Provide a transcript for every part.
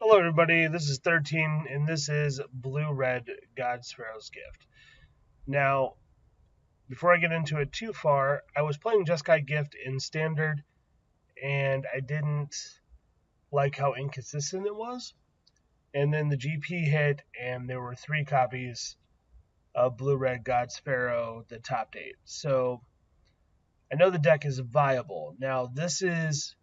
Hello everybody, this is 13 and this is Blue-Red God Sparrow's Gift. Now, before I get into it too far, I was playing Jeskai Gift in Standard and I didn't like how inconsistent it was. And then the GP hit and there were 3 copies of Blue-Red God Sparrow that topped 8. So I know the deck is viable. Now, this is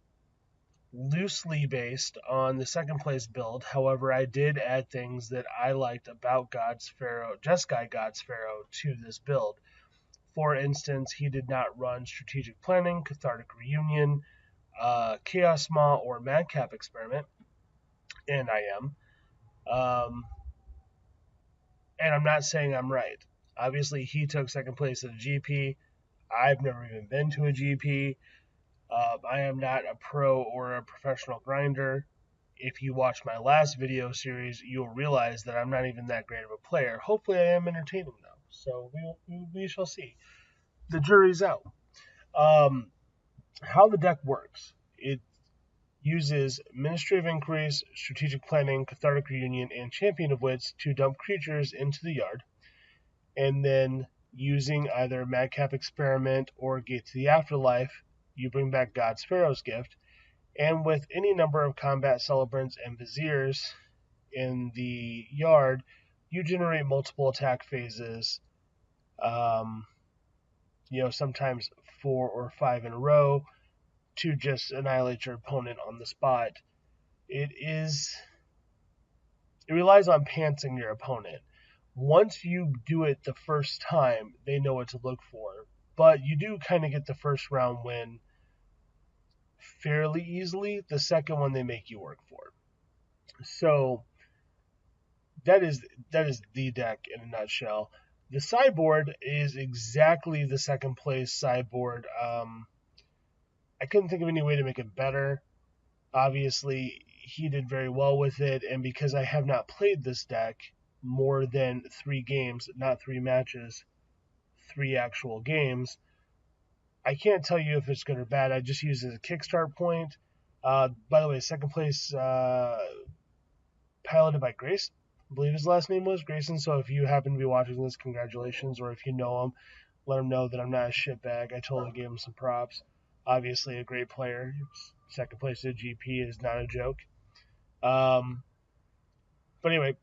loosely based on the second place build. However, I did add things that I liked about Jeskai God Sparrow to this build. For instance, he did not run Strategic Planning, Cathartic Reunion, Chaos Maw, or Madcap Experiment, and I am. And I'm not saying I'm right. Obviously, he took second place at a GP. I've never even been to a GP. I am not a pro or a professional grinder. If you watch my last video series, you'll realize that I'm not even that great of a player. Hopefully, I am entertaining though, so we shall see. The jury's out. How the deck works: it uses Ministry of Inquiries, Strategic Planning, Cathartic Reunion, and Champion of Wits to dump creatures into the yard, and then using either Madcap Experiment or Gate to the Afterlife, you bring back God Sparrow's Gift. And with any number of combat celebrants and viziers in the yard, you generate multiple attack phases, sometimes 4 or 5 in a row, to just annihilate your opponent on the spot. It relies on pantsing your opponent. Once you do it the first time, they know what to look for. But you do kind of get the first round win fairly easily. The second one they make you work for. So that is the deck in a nutshell. The sideboard is exactly the second place sideboard. I couldn't think of any way to make it better. Obviously, he did very well with it, and because I have not played this deck more than 3 games, not 3 matches, 3 actual games, I can't tell you if it's good or bad. I just use it as a kickstart point. By the way, second place, piloted by Grace. I believe his last name was Grayson. So if you happen to be watching this, congratulations. Or if you know him, let him know that I'm not a shitbag. I totally gave him some props. Obviously, a great player. Second place at GP is not a joke. But anyway,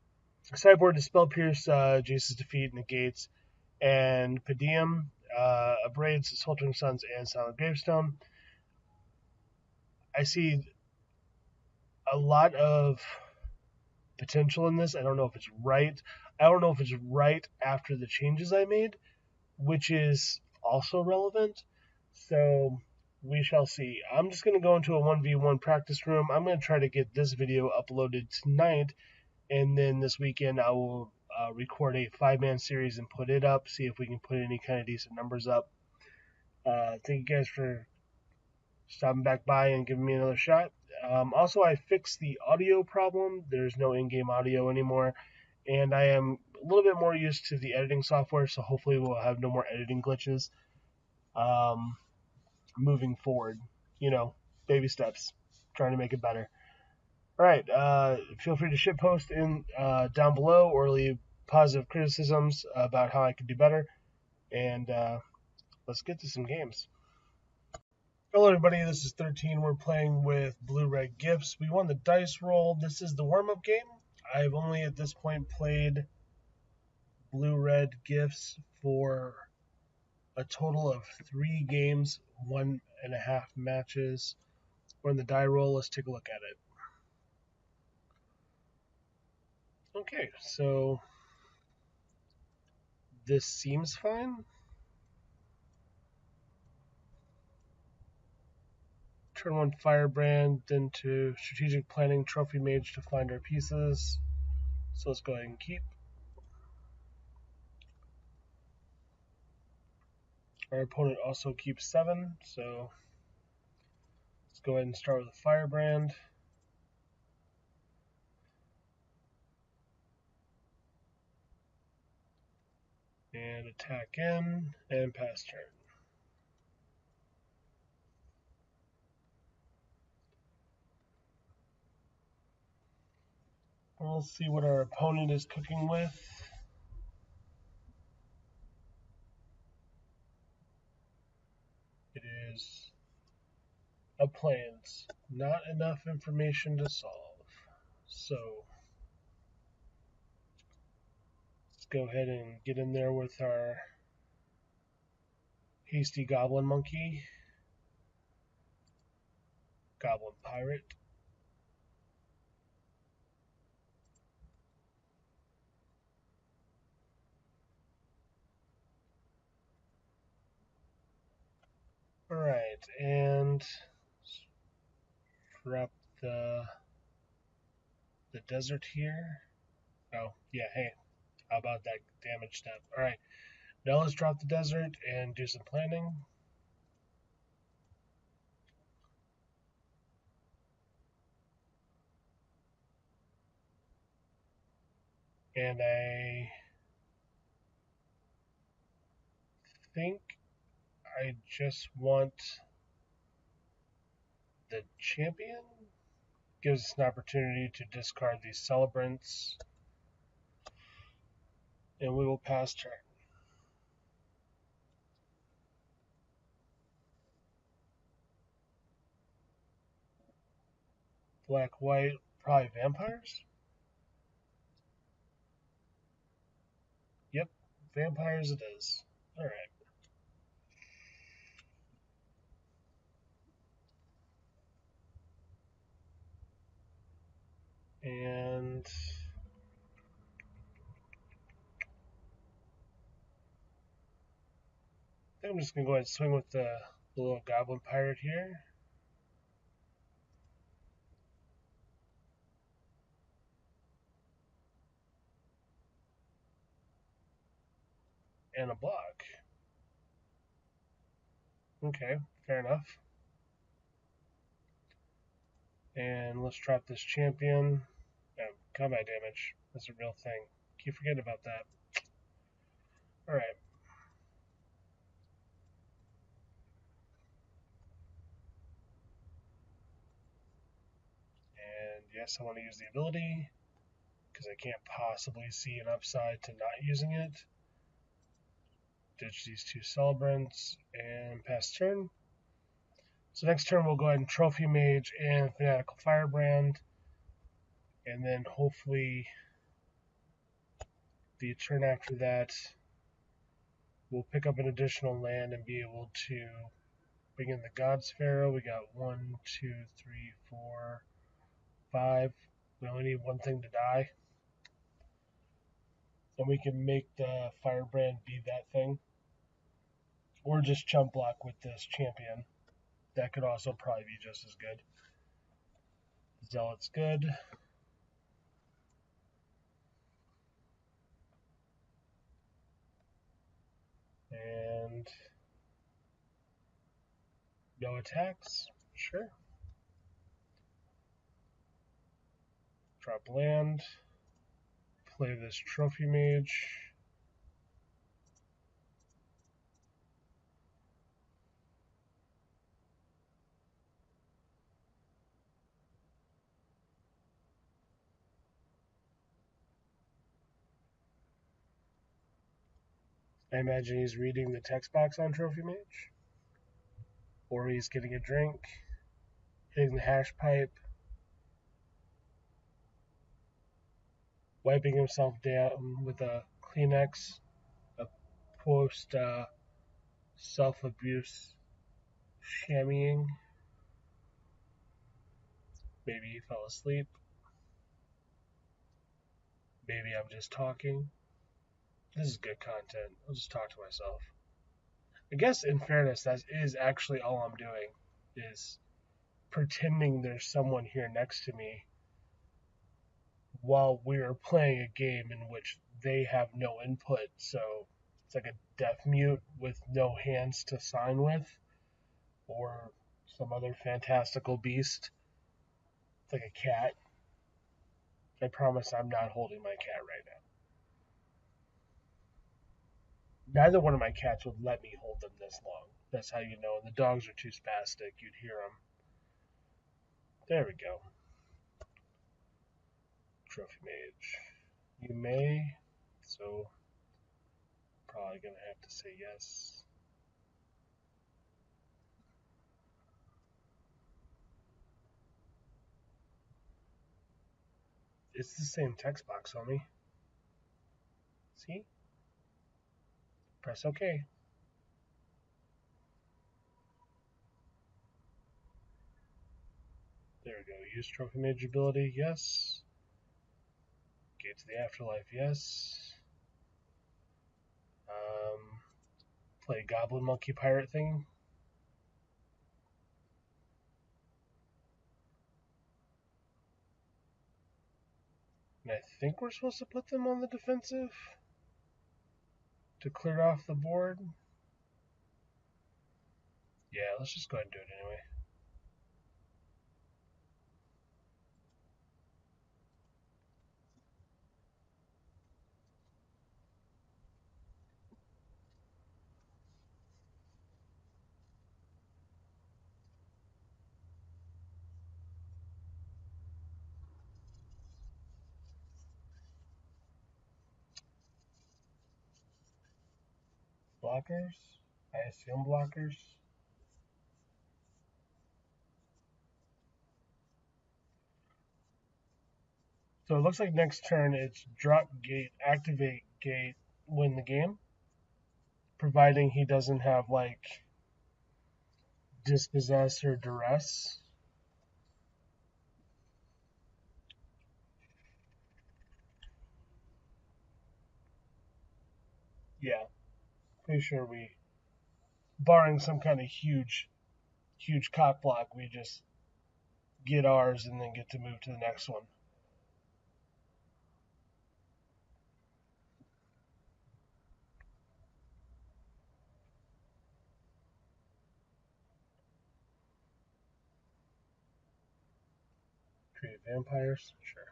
sideboard is Spell Pierce, Jace's Defeat, Negates, and Padium, Abrades, Sweltering Suns, and Silent Gravestone. I see a lot of potential in this. I don't know if it's right. I don't know if it's right after the changes I made, which is also relevant. So we shall see. I'm just going to go into a 1v1 practice room. I'm going to try to get this video uploaded tonight, and then this weekend I will record a 5-man series and put it up, see if we can put any kind of decent numbers up. Thank you guys for stopping back by and giving me another shot. Also, I fixed the audio problem. There's no in-game audio anymore, and I am a little bit more used to the editing software, so hopefully we'll have no more editing glitches moving forward. Baby steps, trying to make it better. All right, feel free to shitpost in down below or leave positive criticisms about how I could do better, and let's get to some games. Hello everybody, this is 13. We're playing with Blue-Red Gifts. We won the dice roll. This is the warm-up game. I've only at this point played Blue-Red Gifts for a total of 3 games, 1.5 matches. We're in the die roll. Let's take a look at it. Okay, so this seems fine. Turn 1 Firebrand, then to Strategic Planning Trophy Mage to find our pieces. So let's go ahead and keep. Our opponent also keeps 7, so let's go ahead and start with a Firebrand. And attack in, and pass turn. We'll see what our opponent is cooking with. It is a plans. Not enough information to solve. So let's go ahead and get in there with our hasty goblin monkey, goblin pirate. Alright, and drop the desert here. Oh, yeah, hey, how about that damage step? Alright, now let's drop the desert and do some planning. And I think I just want the champion. Gives us an opportunity to discard these celebrants. And we will pass turn. Black, white, probably vampires? Yep, vampires it is. Alright. And I think I'm just going to go ahead and swing with the little goblin pirate here. And a block. Okay, fair enough. And let's drop this champion. Combat damage. That's a real thing. Keep forgetting about that. Alright. And yes, I want to use the ability because I can't possibly see an upside to not using it. Ditch these two celebrants and pass turn. So next turn we'll go ahead and Trophy Mage and Fanatical Firebrand. And then hopefully the turn after that we'll pick up an additional land and be able to bring in the God's Pharaoh. We got 1, 2, 3, 4, 5. We only need one thing to die. And we can make the Firebrand be that thing. Or just chump block with this champion. That could also probably be just as good. Zealot's good. And no attacks. Sure. Drop land. Play this Trophy Mage. I imagine he's reading the text box on Trophy Mage. Or he's getting a drink, hitting the hash pipe, wiping himself down with a Kleenex, a post self abuse shammying. Maybe he fell asleep. Maybe I'm just talking. This is good content. I'll just talk to myself. I guess in fairness, that is actually all I'm doing is pretending there's someone here next to me while we're playing a game in which they have no input. So it's like a deaf mute with no hands to sign with, or some other fantastical beast. It's like a cat. I promise I'm not holding my cat right now. Neither one of my cats would let me hold them this long. That's how you know. And the dogs are too spastic. You'd hear them. There we go. Trophy Mage. You may, so probably gonna have to say yes. It's the same text box, homie. See? Press OK. There we go. Use Trophy Mage ability, yes. Gate to the Afterlife, yes. Play Goblin Monkey Pirate thing. And I think we're supposed to put them on the defensive to clear off the board. Yeah, let's just go ahead and do it anyway. Blockers? I assume blockers. So it looks like next turn it's drop gate, activate gate, win the game. Providing he doesn't have like dispossess or duress. Yeah, pretty sure we, barring some kind of huge cock block, we just get ours and then get to move to the next one. Create vampires? Sure.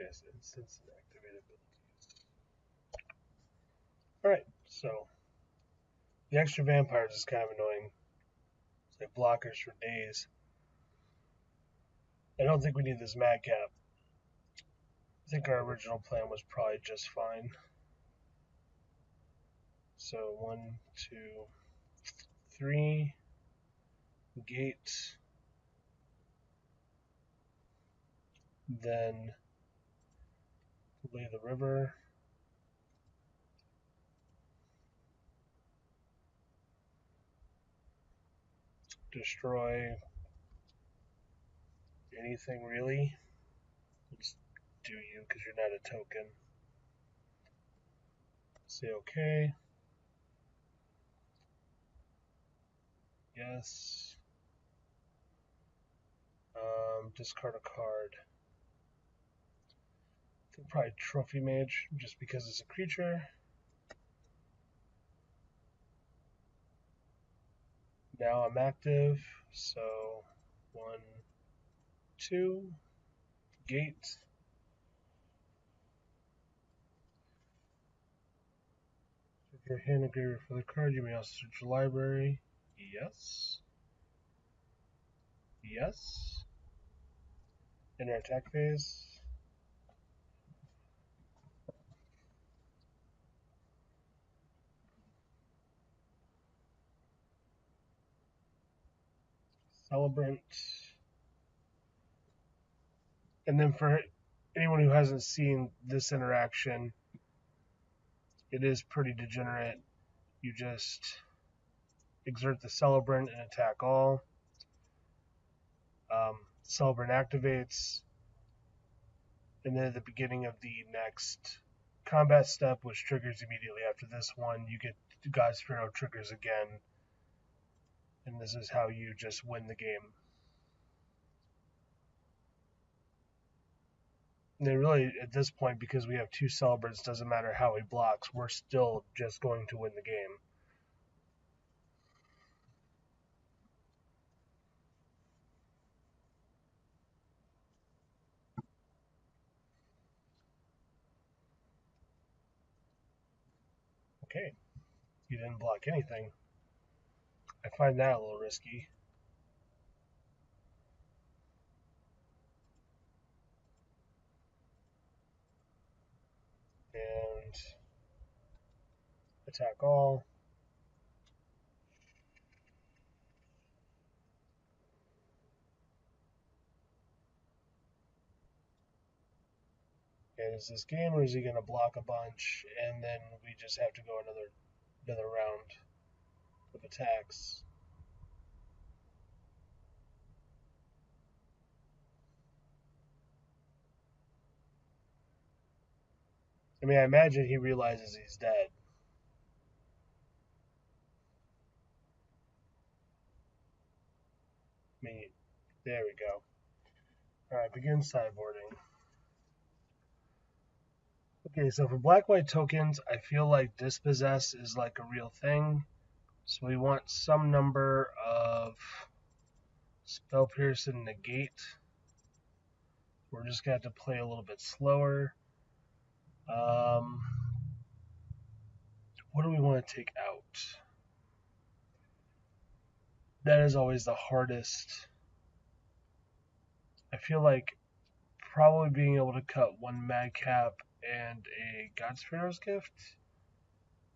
Okay, so instance and activated abilities. Alright, so the extra vampires is kind of annoying. It's like blockers for days. I don't think we need this madcap. I think our original plan was probably just fine. So 1, 2, 3, gate, then lay the river, destroy anything really. Just do you because you're not a token. Say okay. Yes. Discard a card. I think probably Trophy Mage, just because it's a creature. Now I'm active, so 1, 2, gate. If your hand engraver for the card, you may also search your library. Yes. Yes. Enter attack phase. Celebrant. And then for anyone who hasn't seen this interaction, it is pretty degenerate. You just exert the Celebrant and attack all. Celebrant activates, and then at the beginning of the next combat step, which triggers immediately after this one, you get God's Pharaoh triggers again, and this is how you just win the game. they really, at this point, because we have two celebrants, doesn't matter how he blocks, we're still just going to win the game. Okay, he didn't block anything. I find that a little risky. And attack all. And is this game, or is he going to block a bunch, and then we just have to go another round of attacks? I mean, I imagine he realizes he's dead. I mean, there we go. All right, begin sideboarding. Okay, so for black-white tokens, I feel like dispossess is like a real thing. So we want some number of spell pierce and negate. We're just going to have to play a little bit slower. Um, what do we want to take out? That is always the hardest. I feel like probably being able to cut one madcap and a God's Pharaoh's Gift,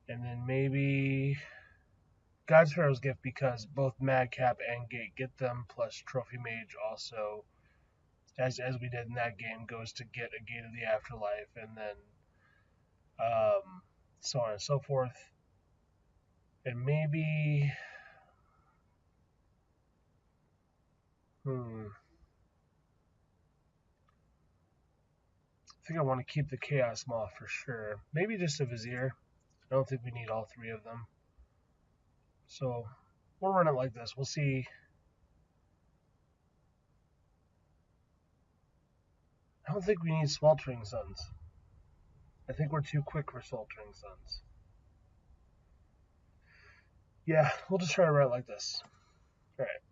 and then maybe God's Pharaoh's Gift because both madcap and gate get them, plus Trophy Mage also, as we did in that game, goes to get a Gate of the Afterlife, and then so on and so forth. And maybe, I think I want to keep the Chaos Moth for sure. Maybe just a Vizier. I don't think we need all three of them. So we'll run it like this. We'll see. I don't think we need Sweltering Suns. I think we're too quick for Sweltering Suns. Yeah, we'll just try to run it like this. All right.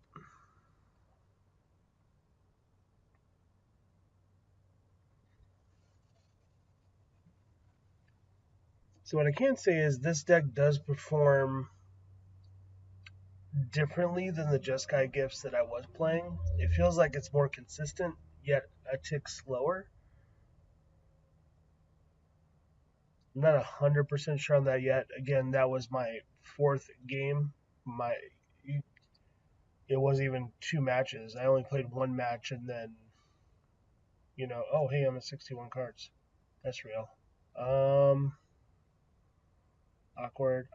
So what I can say is this deck does perform differently than the Jeskai gifts that I was playing. It feels like it's more consistent, yet a tick slower. I'm not 100% sure on that yet. Again, that was my fourth game. My It wasn't even two matches. I only played one match, and then oh hey, I'm at 61 cards. That's real. Awkward.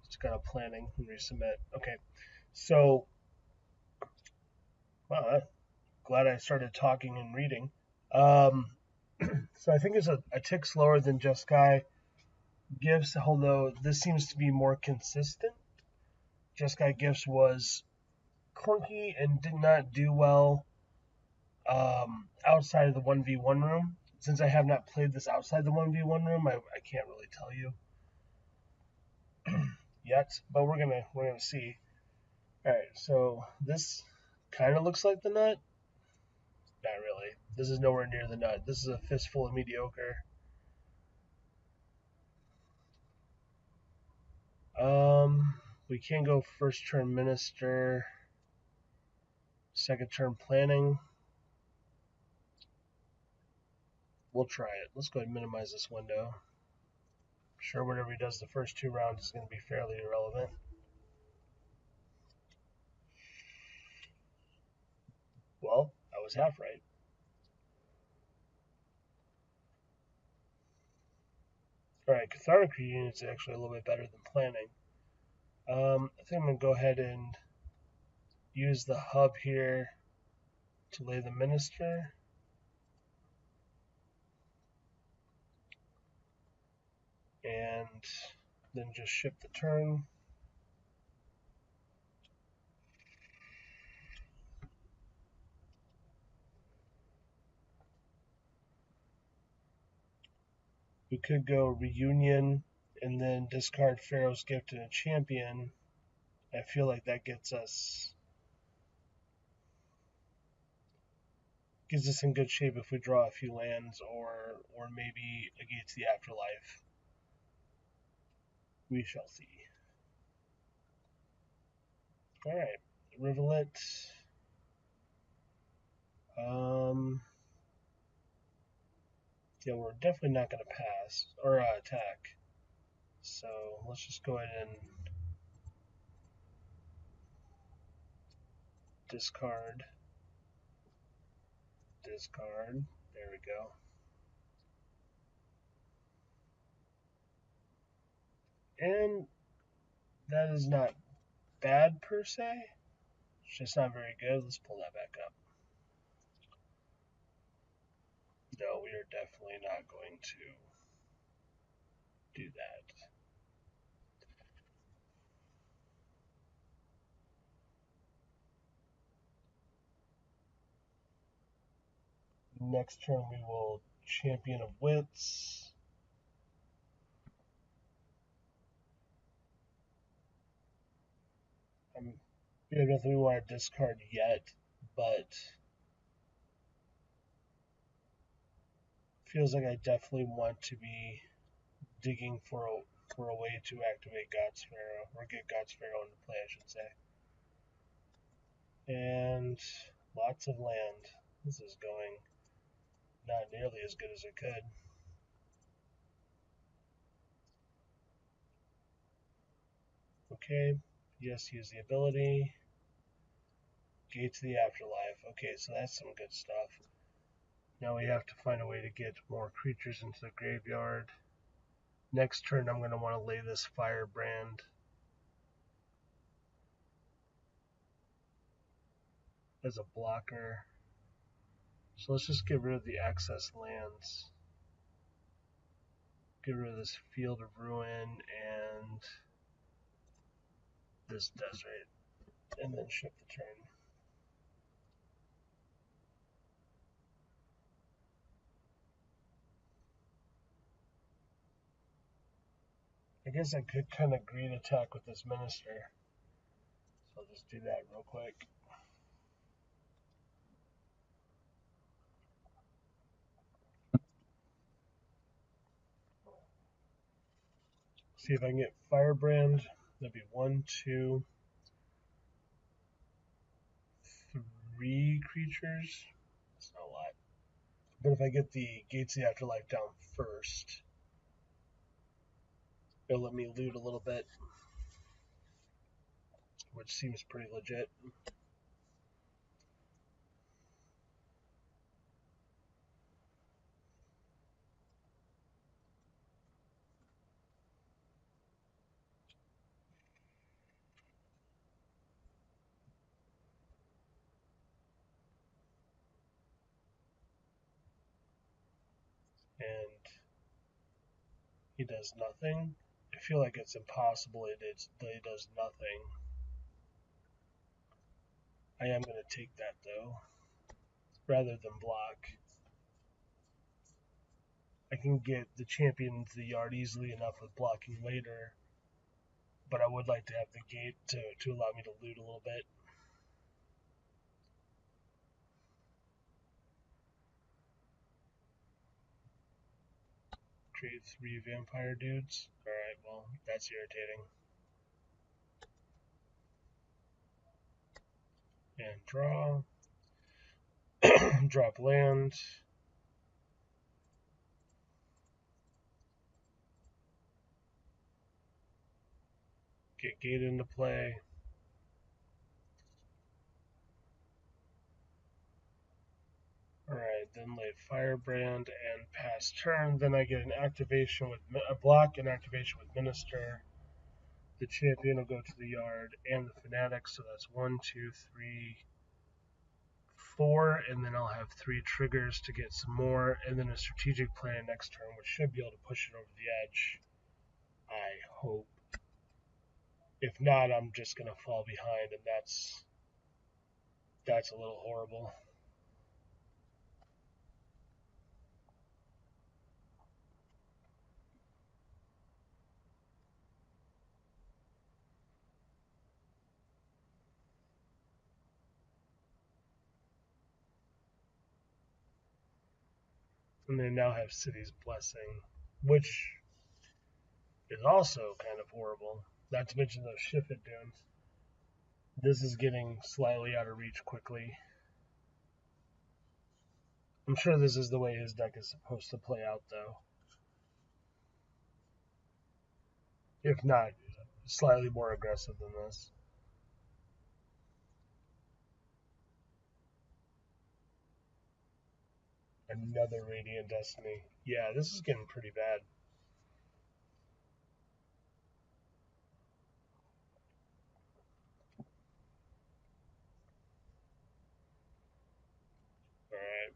Just kind of planning and resubmit. Okay, so well, glad I started talking and reading. Um, so I think it's a tick slower than Jeskai Gifts, although this seems to be more consistent. Jeskai Gifts was clunky and did not do well outside of the 1v1 room. Since I have not played this outside the 1v1 room, I can't really tell you yet, but we're gonna see. All right, so this kind of looks like the nut. Not really. This is nowhere near the nut. This is a fistful of mediocre. We can go first turn minister, second turn planning. We'll try it. Let's go ahead and minimize this window. I'm sure whatever he does the first two rounds is going to be fairly irrelevant. Well, I was half right. Alright, Cathartic Reunion is actually a little bit better than planning. I think I'm going to go ahead and use the hub here to lay the minister. And then just shift the turn. We could go Reunion and then discard Pharaoh's Gift and a Champion. I feel like that gives us in good shape if we draw a few lands or maybe a Gate to the Afterlife. We shall see. All right, Rivulet. Yeah, we're definitely not going to pass or attack. So let's just go ahead and discard. Discard. There we go. And that is not bad per se. It's just not very good. Let's pull that back up. No, we are definitely not going to do that. Next turn we will Champion of Wits. We have nothing we want to discard yet, but feels like I definitely want to be digging for a way to activate God's Pharaoh, or get God's Pharaoh into play, I should say. And lots of land. This is going not nearly as good as it could. Okay, yes, use the ability. Gate to the Afterlife. Okay, so that's some good stuff. Now we have to find a way to get more creatures into the graveyard. Next turn, I'm going to want to lay this Firebrand as a blocker. So let's just get rid of the access lands. Get rid of this Field of Ruin and this Desert, and then shift the turn. I guess I could kind of green attack with this Minister. So I'll just do that real quick. See if I can get Firebrand. That'd be 1, 2, 3 creatures. That's not a lot. But if I get the Gates of the Afterlife down first, it'll let me loot a little bit, which seems pretty legit. And he does nothing. I feel like it's impossible that he does nothing. I am going to take that though, rather than block. I can get the champion into the yard easily enough with blocking later, but I would like to have the gate to allow me to loot a little bit. Create 3 vampire dudes. Alright, well, that's irritating. And draw. Drop land. Get gate into play. Alright, then lay Firebrand and pass turn. Then I get an activation with a block and activation with Minister. The champion will go to the yard and the fanatic, so that's 1, 2, 3, 4, and then I'll have 3 triggers to get some more, and then a strategic plan next turn, which should be able to push it over the edge. I hope. If not, I'm just gonna fall behind, and that's a little horrible. And they now have City's Blessing, which is also kind of horrible. Not to mention those Shift It Dunes. This is getting slightly out of reach quickly. I'm sure this is the way his deck is supposed to play out, though. If not, slightly more aggressive than this. Another Radiant Destiny. Yeah, this is getting pretty bad. Alright.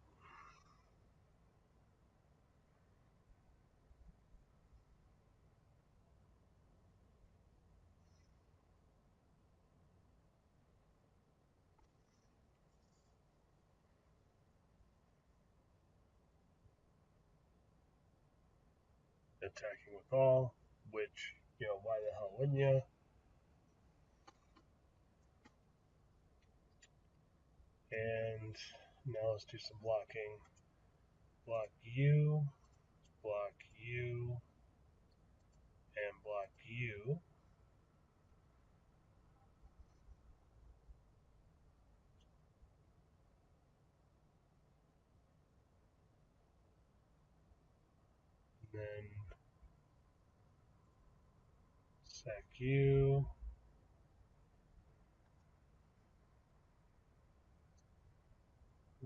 Attacking with all, which, why the hell wouldn't you? And now let's do some blocking. Block you, block you, and block you. And then sack you.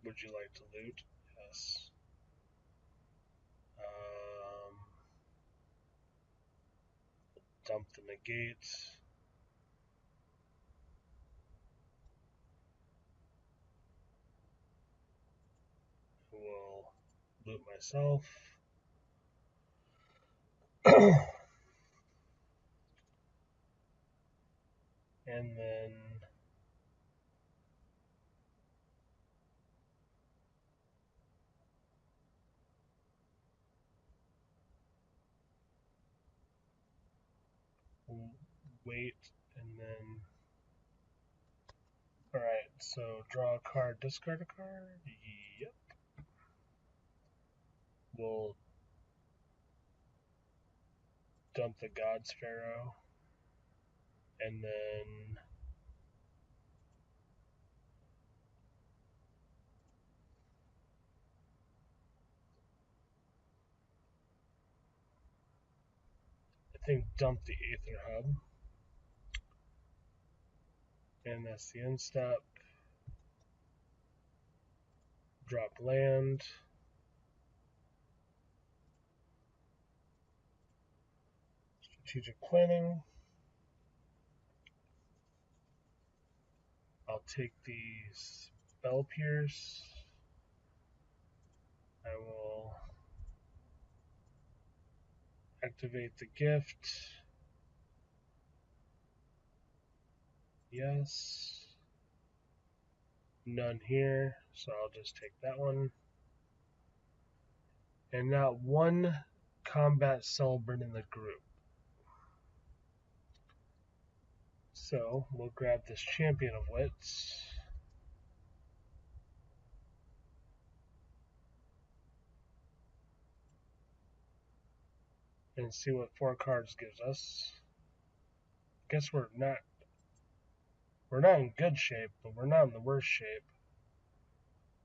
Would you like to loot? Yes. Dump the negate. Will loot myself. And then wait, and then alright, so draw a card, discard a card. Yep. We'll dump the God's Pharaoh, and then I think dump the Aether Hub, and that's the end step. Drop land. Strategic planning. I'll take the Spell Pierce. I will activate the gift. Yes. None here, so I'll just take that one. And not one combat celebrant in the group. So we'll grab this Champion of Wits. And see what 4 cards gives us. Guess we're not in good shape, but we're not in the worst shape.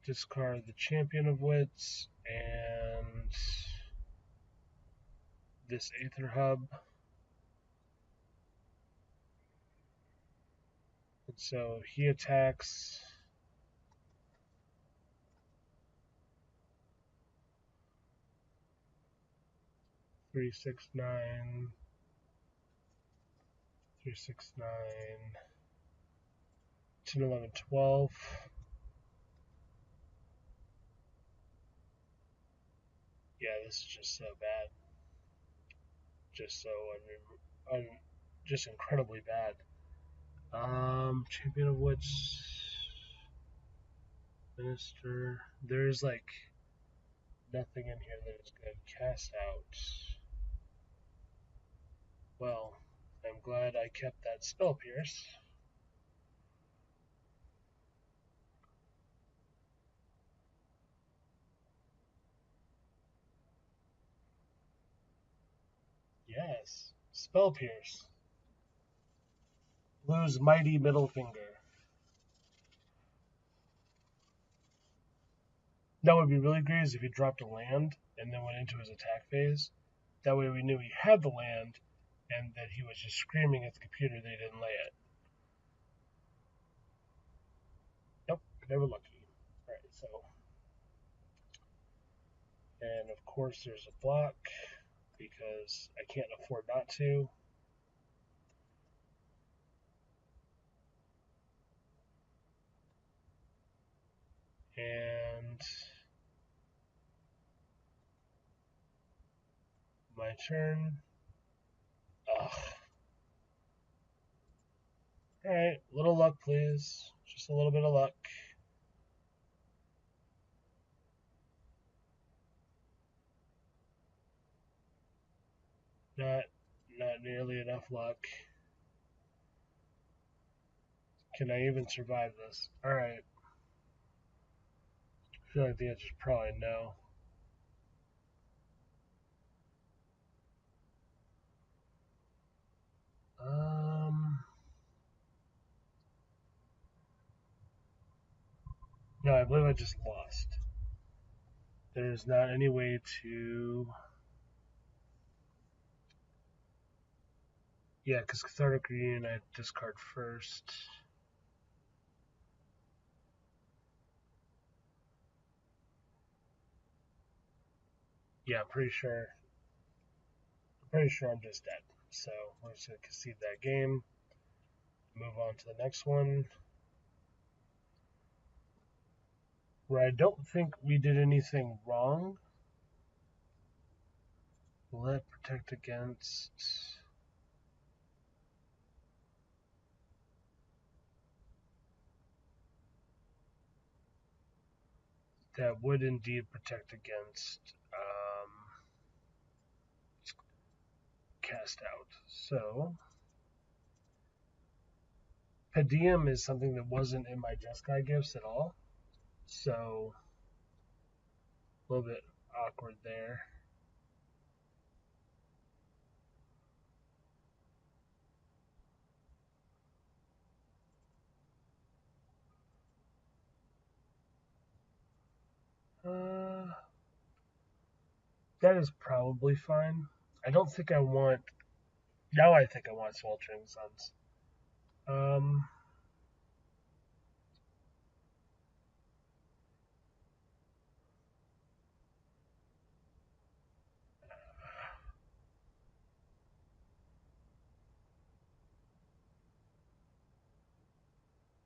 Discard the Champion of Wits and this Aether Hub. And so he attacks. Three, 6, 9. 3, 6, 9. 10, 11, 12. Yeah, this is just so bad. Just so, just incredibly bad. Champion of Wits. Minister. There's like nothing in here that is going to cast out. Well, I'm glad I kept that Spell Pierce. Spell Pierce. Blue's Mighty Middle Finger. That would be really great is if he dropped a land and then went into his attack phase. That way we knew he had the land and that he was just screaming at the computer that he didn't lay it. Nope, never lucky. Alright, so. And of course there's a block because I can't afford not to. And my turn. Ugh. Alright, little luck, please. Just a little bit of luck. Not nearly enough luck. Can I even survive this? Alright. I feel like the answer is probably no. No, I believe I just lost. There's not any way to. Yeah, because Cathartic Reunion I discard first. Yeah, I'm pretty sure. I'm just dead. So we're just gonna concede that game. Move on to the next one. Where I don't think we did anything wrong. Let protect against. That would indeed protect against cast out. So Pedium is something that wasn't in my Jeskai gifts at all. So a little bit awkward there. That is probably fine. I don't think I want. Now I think I want Sweltering Suns.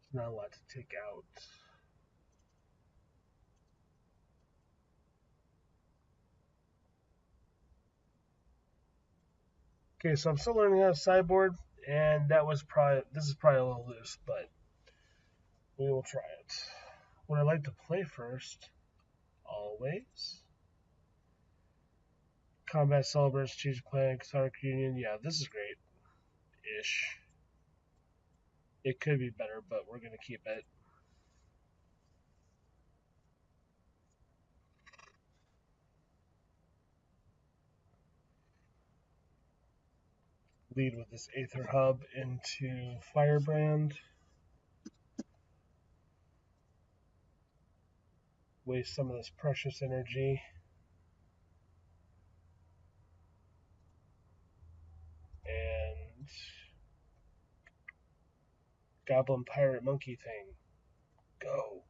It's not a lot to take out. Okay, so I'm still learning how to sideboard, and this is probably a little loose, but we will try it. What I like to play first, always, Combat Celebrants, Strategic Plan, Cathartic Union. Yeah, this is great-ish. It could be better, but we're going to keep it. Lead with this Aether Hub into Firebrand. Waste some of this precious energy. And Goblin Pirate Monkey thing. Go.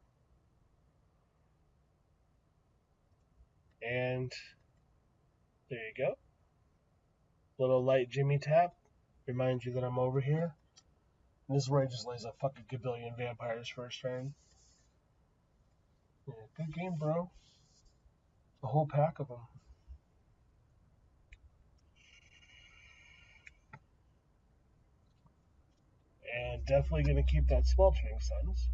And there you go. Little light Jimmy tap. Reminds you that I'm over here. And this is where he just lays a fucking gabillion vampires first turn. Yeah, good game, bro. A whole pack of them. And definitely going to keep that Sweltering Suns.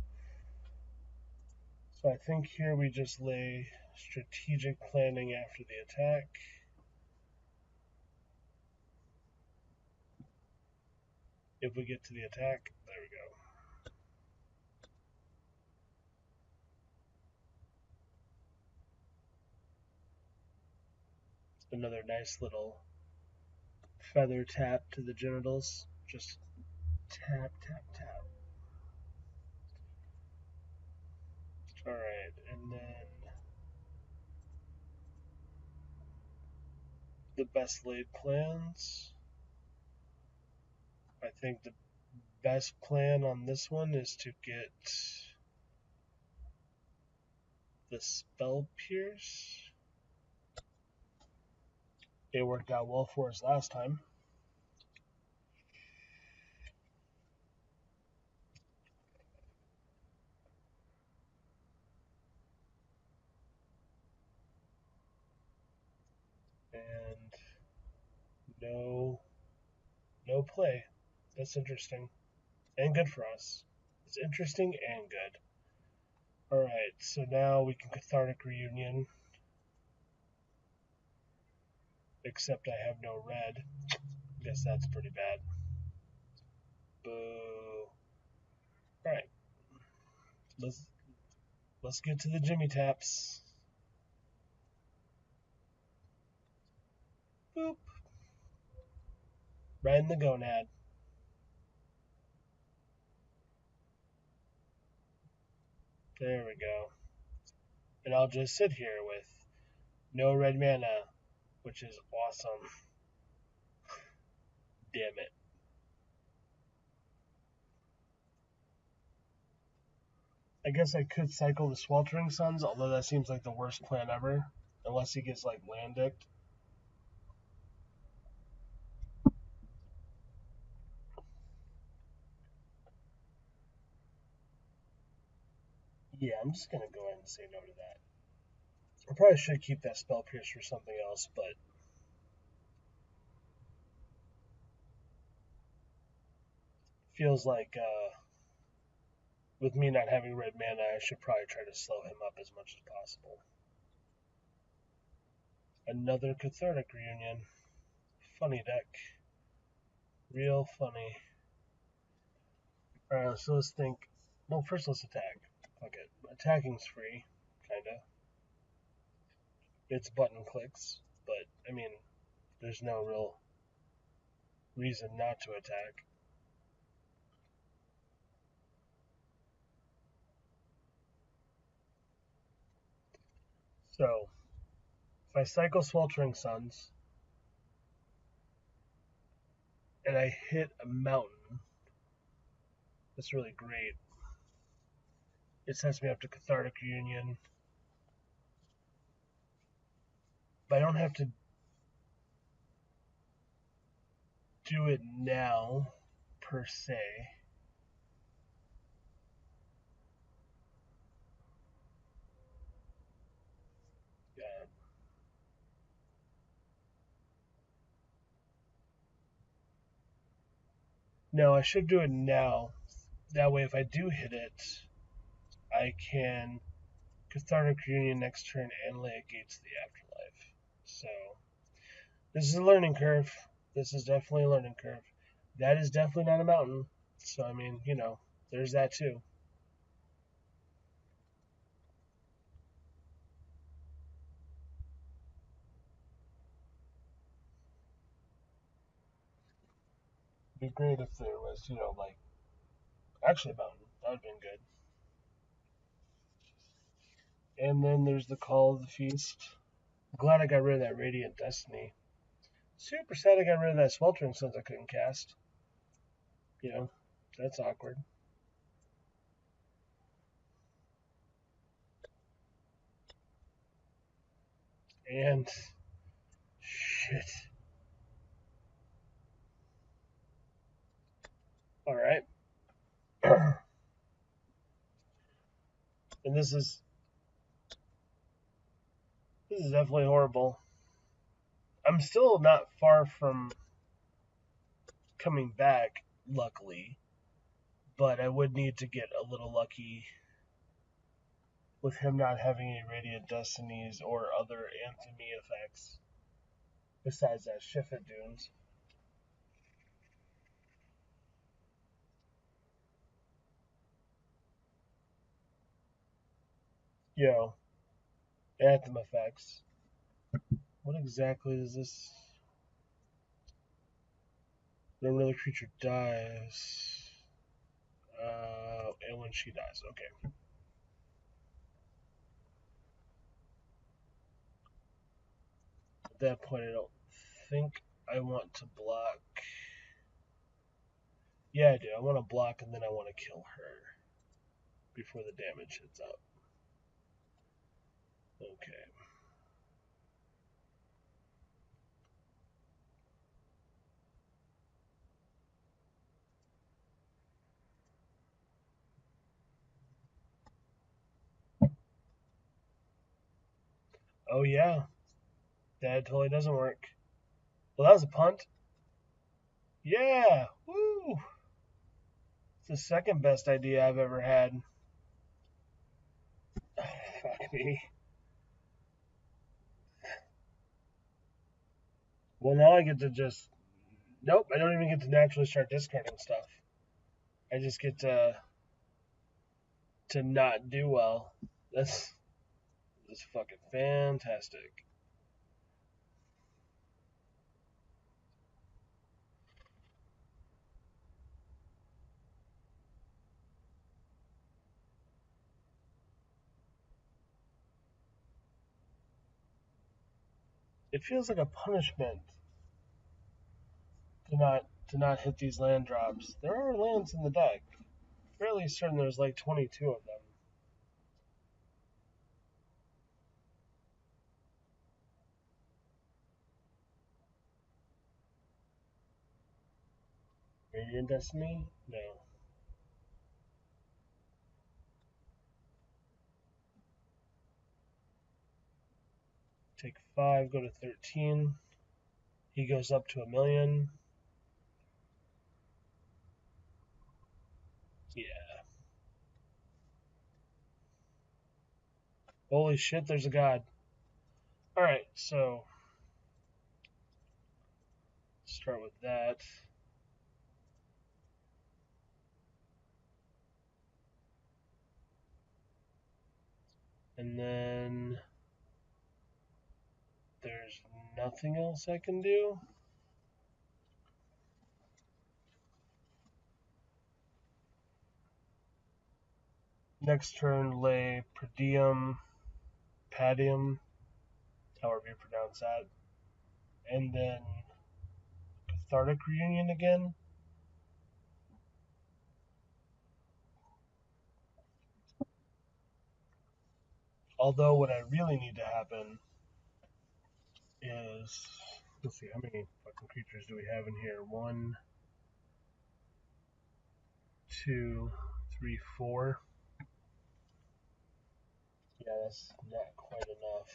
So I think here we just lay strategic planning after the attack. If we get to the attack, there we go. Another nice little feather tap to the genitals. Just tap, tap, tap. Alright, and then the best laid plans. I think the best plan on this one is to get the spell pierce. It worked out well for us last time. And no play. That's interesting. And good for us. It's interesting and good. Alright, so now we can Cathartic Reunion. Except I have no red. Guess that's pretty bad. Boo. Alright. Let's get to the Jimmy Taps. Boop. Right in the gonad. There we go. And I'll just sit here with no red mana, which is awesome. Damn it. I guess I could cycle the Sweltering Suns, although that seems like the worst plan ever. Unless he gets like land dicked. Yeah, I'm just gonna go ahead and say no to that. I probably should keep that Spell Pierce for something else, but feels like with me not having red mana, I should probably try to slow him up as much as possible. Another Cathartic Reunion. Funny deck. Real funny. Alright, so let's think. Well, first let's attack. Fuck it. Attacking's free, kinda. It's button clicks, but I mean, there's no real reason not to attack. So, if I cycle Sweltering Suns and I hit a mountain, that's really great. It sets me up to Cathartic Reunion. But I don't have to do it now, per se. Yeah. No, I should do it now. That way, if I do hit it, I can Cathartic Reunion next turn and lay a Gates to the Afterlife. So, this is a learning curve. This is definitely a learning curve. That is definitely not a mountain. So, I mean, there's that too. It'd be great if there was, like, actually a mountain. That would have been good. And then there's the Call of the Feast. I'm glad I got rid of that Radiant Destiny. Super sad I got rid of that Sweltering Suns I couldn't cast. That's awkward. And shit. Alright. And this is definitely horrible. I'm still not far from coming back, luckily. But I would need to get a little lucky with him not having any Radiant Destinies or other Anthony effects besides that Shifted Dunes. Yo, Anthem effects. What exactly is this? when another creature dies, and when she dies. Okay. At that point, I don't think I want to block. Yeah, I do. I want to block, and then I want to kill her before the damage hits up. Okay. Oh yeah, that totally doesn't work. Well, that was a punt. Yeah. Woo. It's the second best idea I've ever had. Fuck me. Well, now I get to just. Nope, I don't even get to naturally start discarding stuff. I just get to not do well. That's fucking fantastic. It feels like a punishment to not hit these land drops. There are lands in the deck. Fairly certain there's like 22 of them. Radiant Destiny? No. Take 5, go to 13. He goes up to 1,000,000. Yeah. Holy shit, there's a god. Alright, so start with that. And then there's nothing else I can do. Next turn, lay Predium, Padium, however you pronounce that. And then Cathartic Reunion again. Although what I really need to happen is, let's see, how many fucking creatures do we have in here? 1, 2, 3, 4. Yeah, that's not quite enough.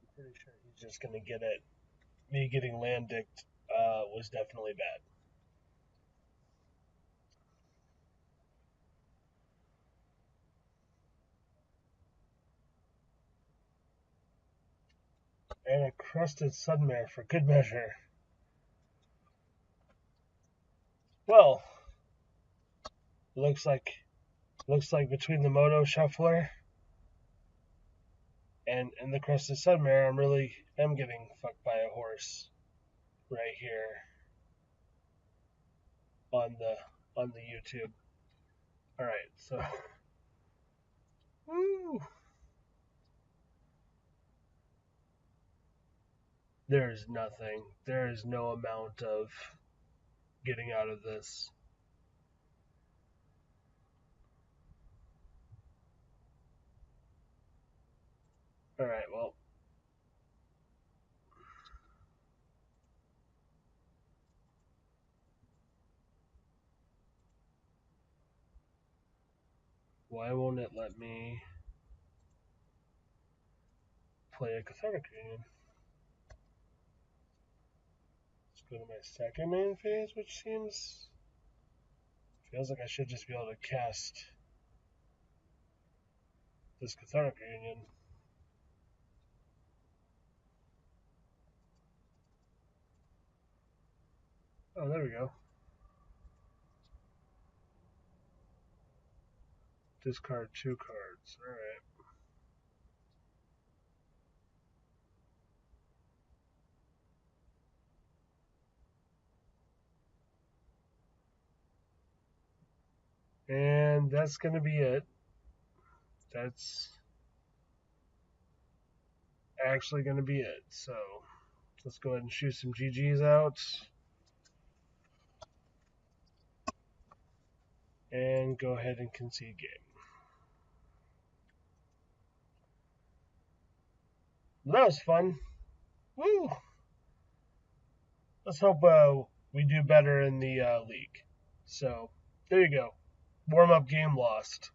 I'm pretty sure he's just gonna get it. Me getting land dicked was definitely bad. And a crusted Sunmare for good measure. Well, looks like between the Moto Shuffler and the crusted Sunmare, I'm getting fucked by a horse right here on the YouTube. All right, so woo, there's nothing. There is no amount of getting out of this. All right, well, why won't it let me play a Cathartic Union? Let's go to my second main phase, which feels like I should just be able to cast this Cathartic Union. Oh, there we go. Discard 2 cards. All right. And that's going to be it. That's actually going to be it. So let's go ahead and shoot some GGs out. And go ahead and concede game. That was fun. Woo! Let's hope we do better in the league. So there you go. Warm up game lost.